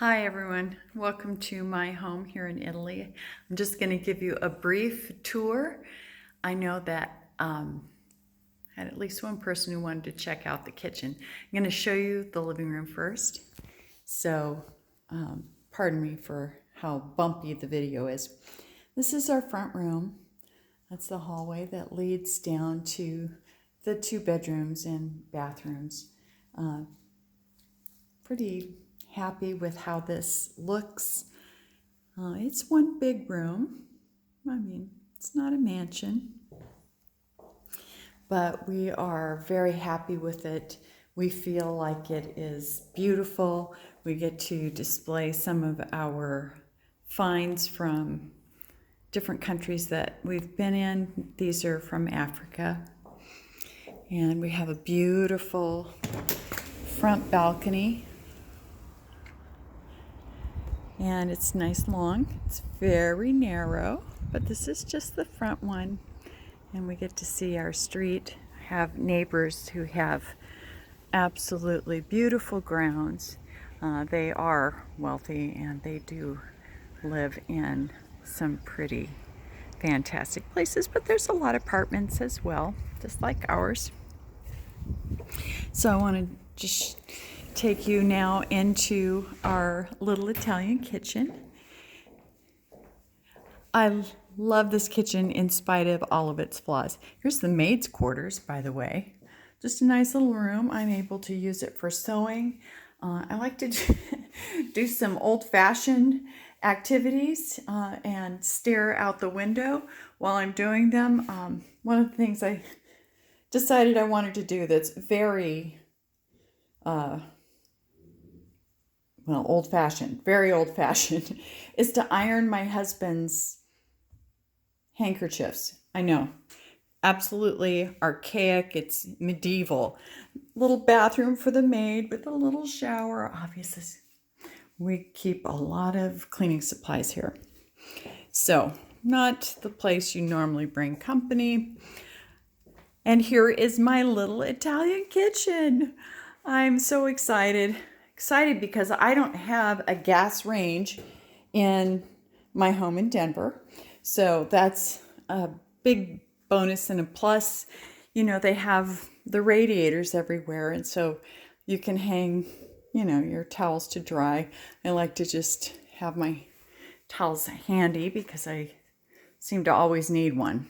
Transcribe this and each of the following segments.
Hi everyone, welcome to my home here in Italy. I'm just going to give you a brief tour. I know that I had at least one person who wanted to check out the kitchen. I'm going to show you the living room first. So pardon me for how bumpy the video is. This is our front room. That's the hallway that leads down to the 2 bedrooms and bathrooms. Pretty happy with how this looks. It's one big room. I mean, it's not a mansion, but we are very happy with it. We feel like it is beautiful. We get to display some of our finds from different countries that we've been in. These are from Africa. And we have a beautiful front balcony. And it's nice long. It's very narrow, but this is just the front one. And we get to see our street, have neighbors who have absolutely beautiful grounds. They are wealthy and they do live in some pretty fantastic places, but there's a lot of apartments as well, just like ours. So I want to just take you now into our little Italian kitchen. I love this kitchen in spite of all of its flaws. Here's the maid's quarters, by the way. Just a nice little room. I'm able to use it for sewing. I like to do some old-fashioned activities and stare out the window while I'm doing them. One of the things I decided I wanted to do that's very old-fashioned, very old-fashioned, is to iron my husband's handkerchiefs. I know, absolutely archaic, it's medieval. Little bathroom for the maid with a little shower. Obviously, we keep a lot of cleaning supplies here. So, not the place you normally bring company. And here is my little Italian kitchen. I'm so excited because I don't have a gas range in my home in Denver. So that's a big bonus and a plus. You know, they have the radiators everywhere, and so you can hang, your towels to dry. I like to just have my towels handy because I seem to always need one.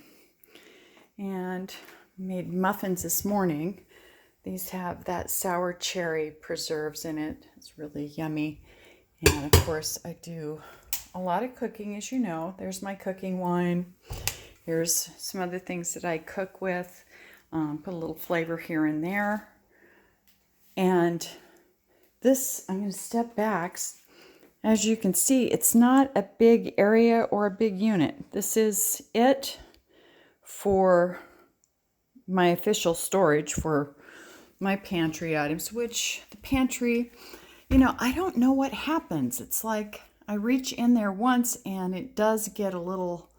And made muffins this morning. These have that sour cherry preserves in it. It's really yummy. And of course, I do a lot of cooking, as you know. There's my cooking wine. Here's some other things that I cook with. Put a little flavor here and there. And this, I'm going to step back. As you can see, it's not a big area or a big unit. This is it for my official storage for my pantry items, which the pantry, I don't know what happens. It's like I reach in there once and it does get a little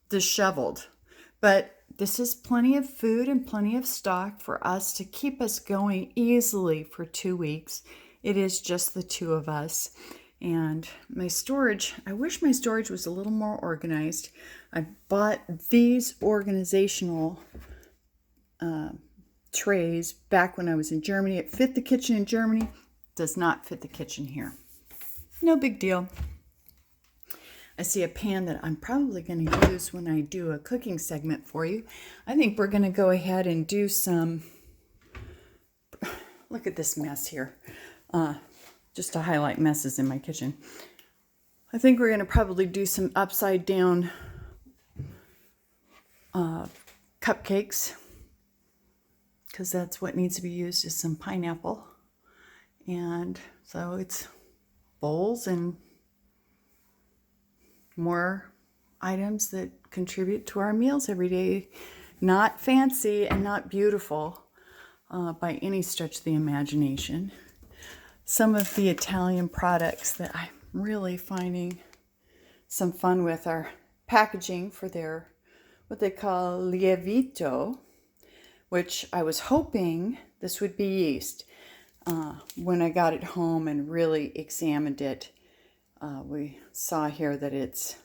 disheveled. But this is plenty of food and plenty of stock for us to keep us going easily for 2 weeks. It is just the 2 of us. And my storage, I wish my storage was a little more organized. I bought these organizational trays back when I was in Germany. It fit the kitchen in Germany, does not fit the kitchen here. No big deal. I see a pan that I'm probably going to use when I do a cooking segment for you. I think we're going to go ahead and do some, look at this mess here, just to highlight messes in my kitchen. I think we're going to probably do some upside down cupcakes, because that's what needs to be used, is some pineapple. And so it's bowls and more items that contribute to our meals every day. Not fancy and not beautiful by any stretch of the imagination. Some of the Italian products that I'm really finding some fun with are packaging for their, what they call lievito, which I was hoping this would be yeast. when I got it home and really examined it, we saw here that it's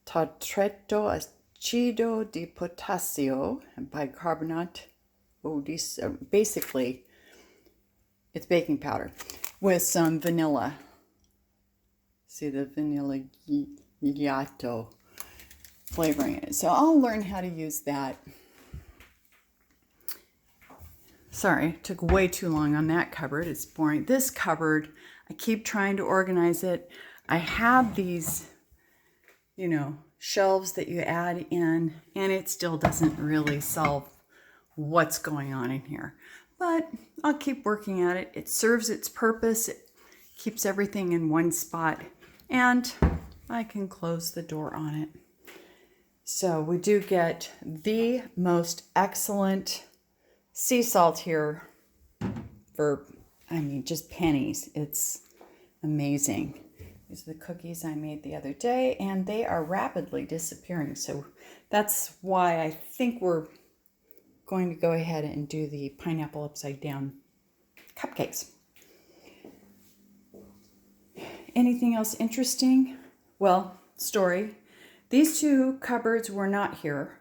tartretto acido di potassio and bicarbonate. Basically, it's baking powder with some vanilla. See the vanilla ghiaccio flavoring in it. So I'll learn how to use that. Sorry, took way too long on that cupboard. It's boring. This cupboard, I keep trying to organize it. I have these, shelves that you add in, and it still doesn't really solve what's going on in here. But I'll keep working at it. It serves its purpose. It keeps everything in one spot, and I can close the door on it. So we do get the most excellent sea salt here for, just pennies. It's amazing. These are the cookies I made the other day, and they are rapidly disappearing. So that's why I think we're going to go ahead and do the pineapple upside down cupcakes. Anything else interesting? Well, story. These two cupboards were not here.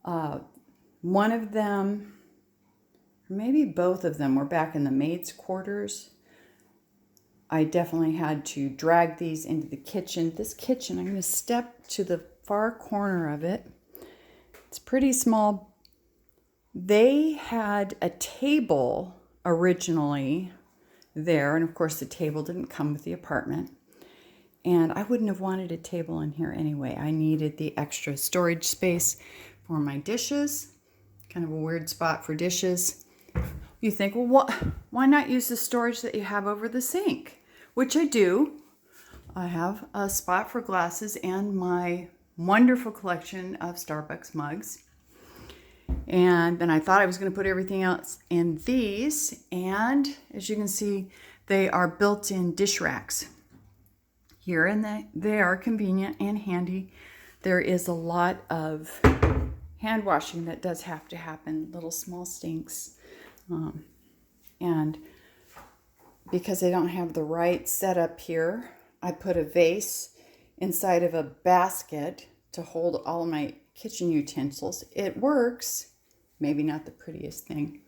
One of them, or maybe both of them, were back in the maids' quarters. I definitely had to drag these into the kitchen. This kitchen, I'm going to step to the far corner of it. It's pretty small. They had a table originally there, and of course the table didn't come with the apartment. And I wouldn't have wanted a table in here anyway. I needed the extra storage space for my dishes. Kind of a weird spot for dishes. You think, well, why not use the storage that you have over the sink? Which I do. I have a spot for glasses and my wonderful collection of Starbucks mugs. And then I thought I was going to put everything else in these. And as you can see, they are built-in dish racks here, and they are convenient and handy. There is a lot of hand washing that does have to happen, little small stinks. And because I don't have the right setup here, I put a vase inside of a basket to hold all of my kitchen utensils. It works, maybe not the prettiest thing.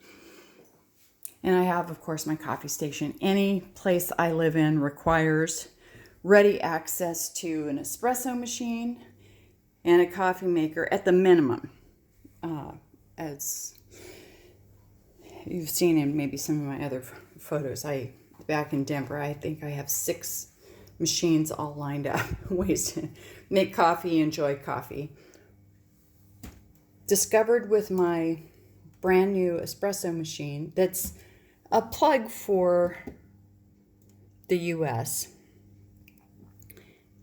And I have, of course, my coffee station. Any place I live in requires ready access to an espresso machine and a coffee maker at the minimum. As you've seen in maybe some of my other photos, back in Denver, I think I have 6 machines all lined up, ways to make coffee, enjoy coffee. Discovered with my brand new espresso machine that's a plug for the US,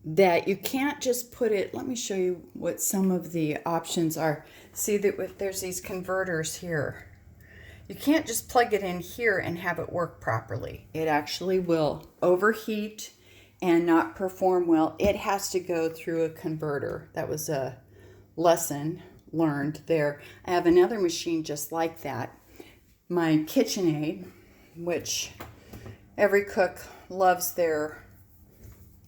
that you can't just put it, let me show you what some of the options are. See that there's these converters here. You can't just plug it in here and have it work properly. It actually will overheat and not perform well. It has to go through a converter. That was a lesson learned there. I have another machine just like that. My KitchenAid, which every cook loves their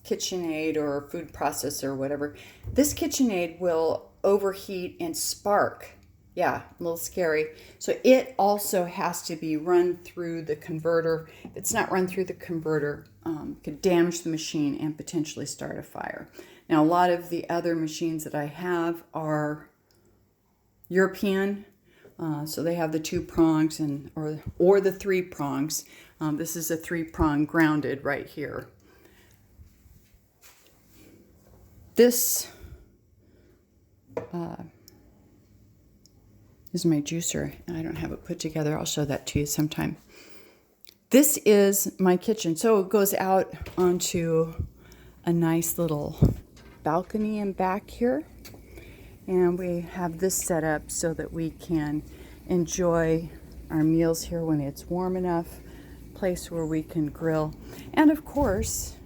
KitchenAid or food processor or whatever. This KitchenAid will overheat and spark. Yeah, a little scary. So it also has to be run through the converter. If it's not run through the converter, could damage the machine and potentially start a fire. Now, a lot of the other machines that I have are European, so they have the 2 prongs or the 3 prongs. This is a 3-prong grounded right here. This is my juicer. I don't have it put together. I'll show that to you sometime. This is my kitchen. So it goes out onto a nice little balcony in back here. And we have this set up so that we can enjoy our meals here when it's warm enough. Place where we can grill. And of course,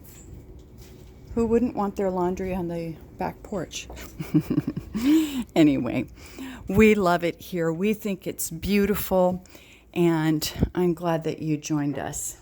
who wouldn't want their laundry on the back porch? Anyway, we love it here. We think it's beautiful. And I'm glad that you joined us.